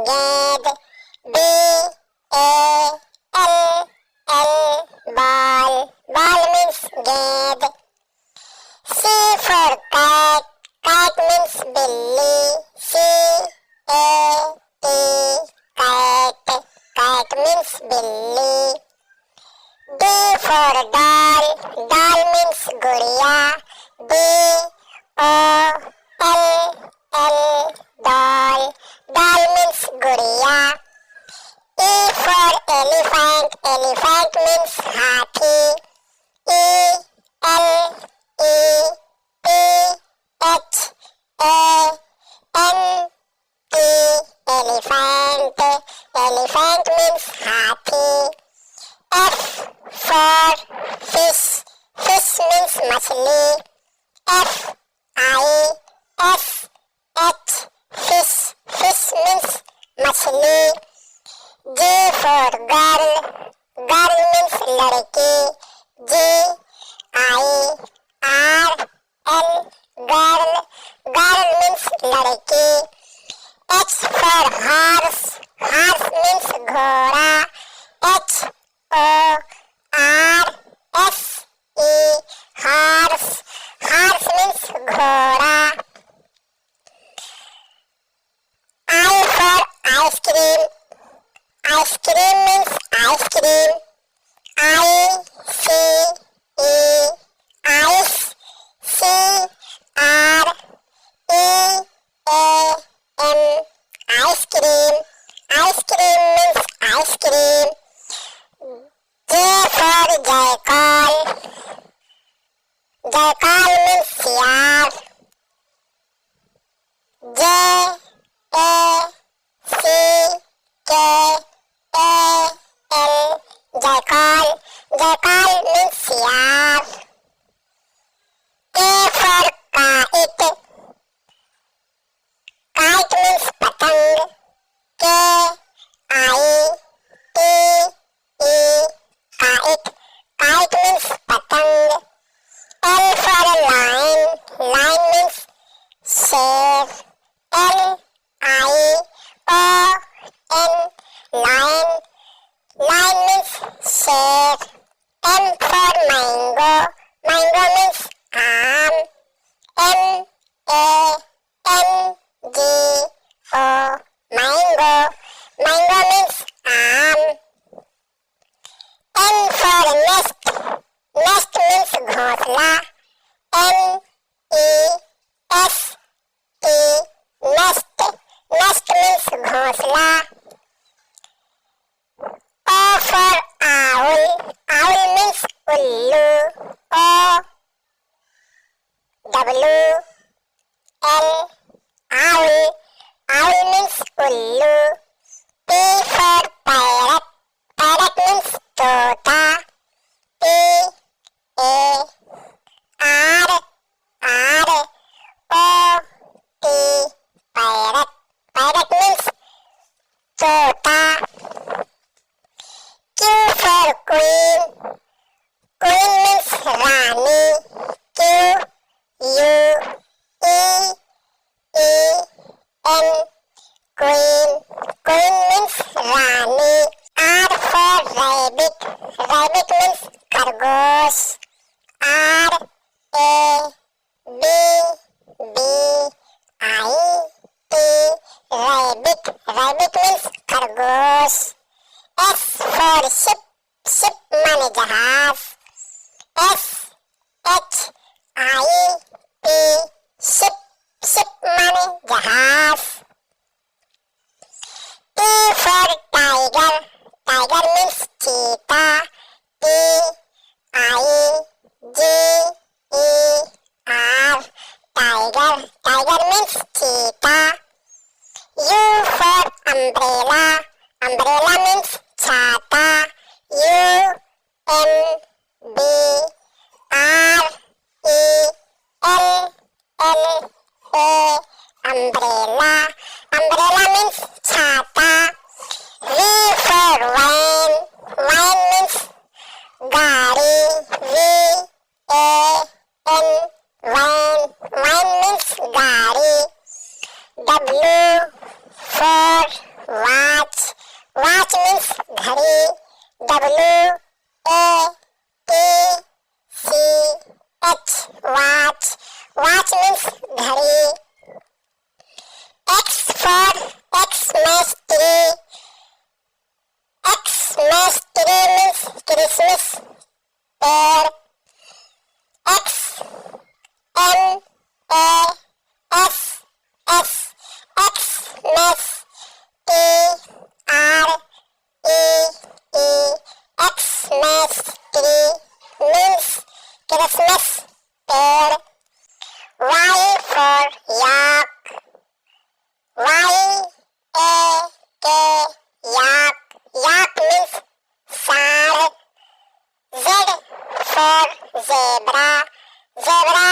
गेंद, B-A-L-L ball, ball means गेंद. C for cat, cat means बिल्ली, C-A-T cat, cat means बिल्ली. D for doll, doll means गुड़िया, D-O-L-L doll, doll means गुड़िया. E for elephant, elephant means हाथी, E-L-E-P-H-A-N-T elephant, elephant means हाथी. F for fish, fish means मछली, F-I-S-H fish, fish means मछली. G for girl, girl means लड़की, G-I-R-L girl, girl means लड़की. H for horse, horse means घोड़ा, H-O-R-S-E horse, horse means घोड़ा. I for ice cream, ice cream means ice cream, I-C-E ice, C-R-E-A-M ice cream, ice cream means ice cream. J for jackal, jackal means सियार, J-A-C-K-A-L jackal, jackal means सियार. K for kite, kite means पतंग, K-I-T-E kite, kite means पतंग. L for lion, lion means शेर, L-I-O-N lion, lion means शेर. M for mango, mango means आम, M-A-N-G-O mango, mango means आम. N for nest, nest means घोंसला, N-E-S-T nest, nest means घोंसला. O for owl, owl means उल्लू, O-W-L owl, owl means उल्लू. P for parrot, parrot means तोता, P-A-R-R-O-T parrot, parrot means तोता. Q for queen, queen means Rani, Q-U-E-E-N queen, queen means Rani. R for rabbit, rabbit means खरगोश, R-A-B-B-I-T rabbit, rabbit means खरगोश. S for ship, ship माने जहाज, S-H-I-P ship, ship माने जहाज. T for tiger, tiger means cheetah, T-I-G-E-R tiger, tiger means cheetah. U for umbrella, umbrella means छाता, U-M-B-R-E-L-L-A umbrella, umbrella means छाता. V for van, van means गाड़ी, V-A-N van, van means गाड़ी. W for Watch means घड़ी. X for Xmas tree. Xmas tree means Christmas पेड़. X M A S S Xmas T R E E Xmas tree means Christmas पेड़. Y for yak. Y-A-K, yak. Yak means षाঁढ़. Z for zebra. Zebra